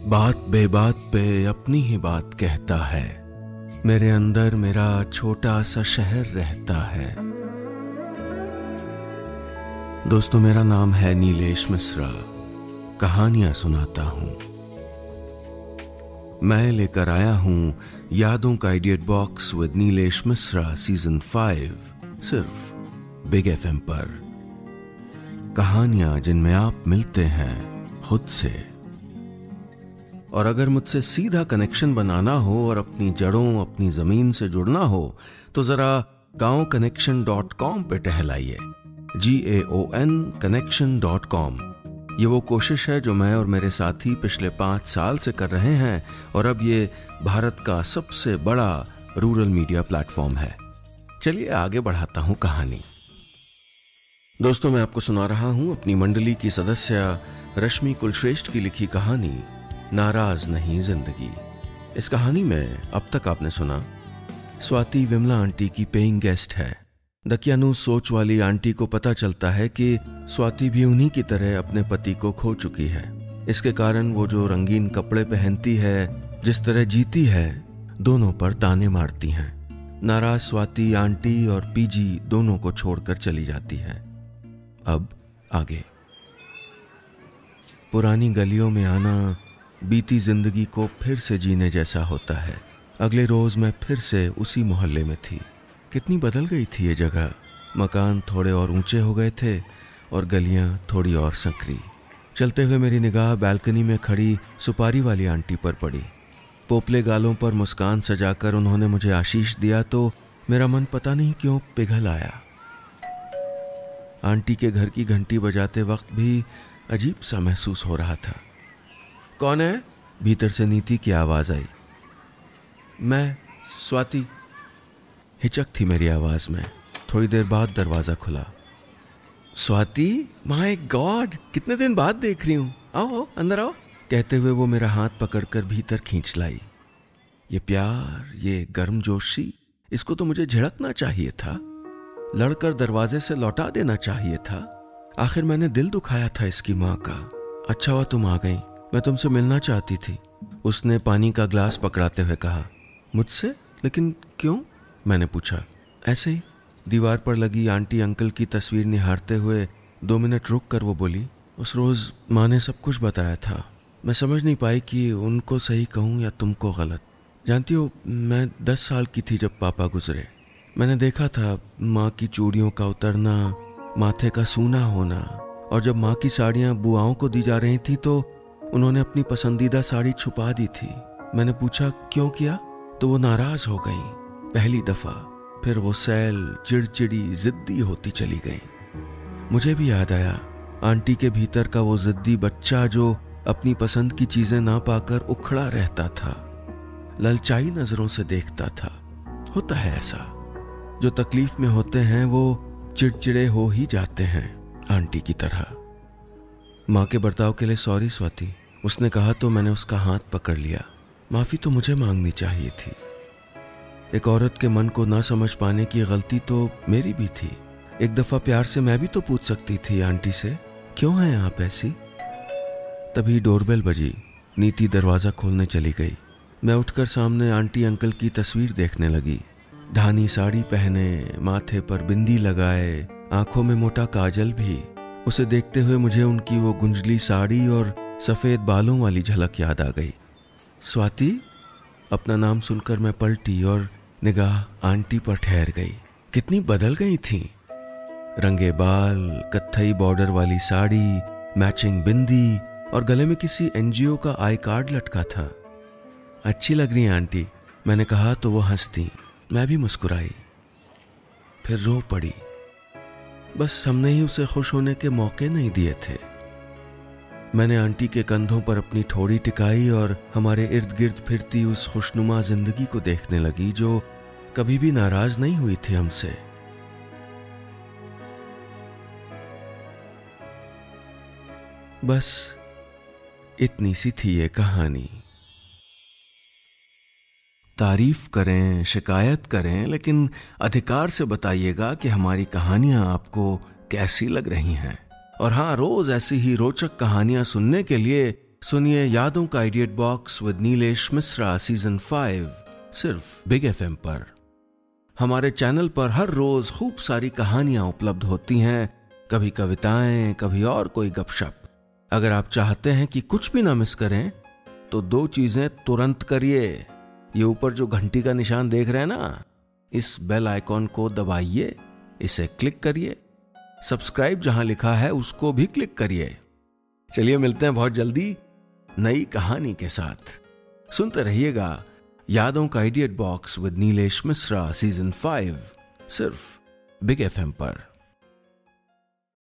बात बेबात पे अपनी ही बात कहता है। मेरे अंदर मेरा छोटा सा शहर रहता है। दोस्तों, मेरा नाम है नीलेश मिश्रा। कहानियां सुनाता हूं। मैं लेकर आया हूं यादों का idiot box with Nilesh Mishra season 5, सिर्फ बिग एफएम पर। कहानियां जिनमें आप मिलते हैं खुद से। और अगर मुझसे सीधा कनेक्शन बनाना हो और अपनी जड़ों, अपनी जमीन से जुड़ना हो तो जरा gaonconnection.com पे टहलाइए। GAON connection.com। ये वो कोशिश है जो मैं और मेरे साथी पिछले 5 साल से कर रहे हैं और अब ये भारत का सबसे बड़ा रूरल मीडिया प्लेटफॉर्म है। चलिए आगे बढ़ाता हूं कहानी। दोस्तों, मैं आपको सुना रहा हूं अपनी मंडली की सदस्य रश्मि कुलश्रेष्ठ की लिखी कहानी नाराज नहीं जिंदगी। इस कहानी में अब तक आपने सुना स्वाति विमला आंटी की पेइंग गेस्ट है। दकियानूस सोच वाली आंटी को पता चलता है कि स्वाति भी उन्हीं की तरह अपने पति को खो चुकी है। इसके कारण वो जो रंगीन कपड़े पहनती है, जिस तरह जीती है, दोनों पर ताने मारती हैं। नाराज स्वाति आंटी और पीजी दोनों को छोड़कर चली जाती है। अब आगे। पुरानी गलियों में आना बीती जिंदगी को फिर से जीने जैसा होता है। अगले रोज मैं फिर से उसी मोहल्ले में थी। कितनी बदल गई थी ये जगह। मकान थोड़े और ऊंचे हो गए थे और गलियां थोड़ी और संकरी। चलते हुए मेरी निगाह बालकनी में खड़ी सुपारी वाली आंटी पर पड़ी। पोपले गालों पर मुस्कान सजाकर उन्होंने मुझे आशीष दिया तो मेरा मन पता नहीं क्यों पिघल आया। आंटी के घर की घंटी बजाते वक्त भी अजीब सा महसूस हो रहा था। कौन है? भीतर से नीति की आवाज आई। मैं, स्वाति। हिचक थी मेरी आवाज में। थोड़ी देर बाद दरवाजा खुला। स्वाति, माय गॉड, कितने दिन बाद देख रही हूं। आओ आओ, अंदर आओ, कहते हुए वो मेरा हाथ पकड़कर भीतर खींच लाई। ये प्यार, ये गर्मजोशी, इसको तो मुझे झिड़कना चाहिए था, लड़कर दरवाजे से लौटा देना चाहिए था। आखिर मैंने दिल दुखाया था इसकी माँ का। अच्छा हुआ तुम आ गई, मैं तुमसे मिलना चाहती थी, उसने पानी का ग्लास पकड़ाते हुए कहा। मुझसे? लेकिन क्यों? मैंने पूछा। ऐसे ही। दीवार पर लगी आंटी अंकल की तस्वीर निहारते हुए 2 मिनट रुक कर वो बोली, उस रोज माँ ने सब कुछ बताया था। मैं समझ नहीं पाई कि उनको सही कहूँ या तुमको गलत। जानती हो, मैं 10 साल की थी जब पापा गुजरे। मैंने देखा था माँ की चूड़ियों का उतरना, माथे का सूना होना, और जब माँ की साड़ियाँ बुआओं को दी जा रही थी तो उन्होंने अपनी पसंदीदा साड़ी छुपा दी थी। मैंने पूछा क्यों किया, तो वो नाराज हो गई पहली दफा। फिर वो सैल चिड़चिड़ी जिद्दी होती चली गई। मुझे भी याद आया आंटी के भीतर का वो जिद्दी बच्चा जो अपनी पसंद की चीजें ना पाकर उखड़ा रहता था, ललचाई नजरों से देखता था। होता है ऐसा, जो तकलीफ में होते हैं वो चिड़चिड़े हो ही जाते हैं, आंटी की तरह। माँ के बर्ताव के लिए सॉरी स्वाति, उसने कहा तो मैंने उसका हाथ पकड़ लिया। माफी तो मुझे मांगनी चाहिए थी। एक औरत के मन को ना समझ पाने की गलती तो मेरी भी थी। एक दफा प्यार से मैं भी तो पूछ सकती थी आंटी से, क्यों हैं आप ऐसी? तभी डोरबेल बजी। नीति दरवाजा खोलने चली गई। मैं उठकर सामने आंटी अंकल की तस्वीर देखने लगी। धानी साड़ी पहने, माथे पर बिंदी लगाए, आंखों में मोटा काजल भी। उसे देखते हुए मुझे उनकी वो गुंजली साड़ी और सफेद बालों वाली झलक याद आ गई। स्वाति, अपना नाम सुनकर मैं पलटी और निगाह आंटी पर ठहर गई। कितनी बदल गई थी। रंगे बाल, कत्थई बॉर्डर वाली साड़ी, मैचिंग बिंदी और गले में किसी NGO का आई कार्ड लटका था। अच्छी लग रही है आंटी, मैंने कहा तो वो हंस दी। मैं भी मुस्कुराई, फिर रो पड़ी। बस हमने ही उसे खुश होने के मौके नहीं दिए थे। मैंने आंटी के कंधों पर अपनी ठोड़ी टिकाई और हमारे इर्द गिर्द फिरती उस खुशनुमा जिंदगी को देखने लगी जो कभी भी नाराज नहीं हुई थी हमसे। बस इतनी सी थी ये कहानी। तारीफ करें, शिकायत करें, लेकिन अधिकार से बताइएगा कि हमारी कहानियां आपको कैसी लग रही हैं। और हाँ, रोज ऐसी ही रोचक कहानियां सुनने के लिए सुनिए यादों का idiot box with Nilesh Mishra season 5 सिर्फ बिग एफएम पर। हमारे चैनल पर हर रोज खूब सारी कहानियां उपलब्ध होती हैं, कभी कविताएं, कभी और कोई गपशप। अगर आप चाहते हैं कि कुछ भी ना मिस करें तो 2 चीजें तुरंत करिए। ये ऊपर जो घंटी का निशान देख रहे हैं ना, इस बेल आइकॉन को दबाइए, इसे क्लिक करिए। सब्सक्राइब जहां लिखा है उसको भी क्लिक करिए। चलिए मिलते हैं बहुत जल्दी नई कहानी के साथ। सुनते रहिएगा यादों का idiot box with Nilesh Mishra season 5 सिर्फ बिग एफएम पर।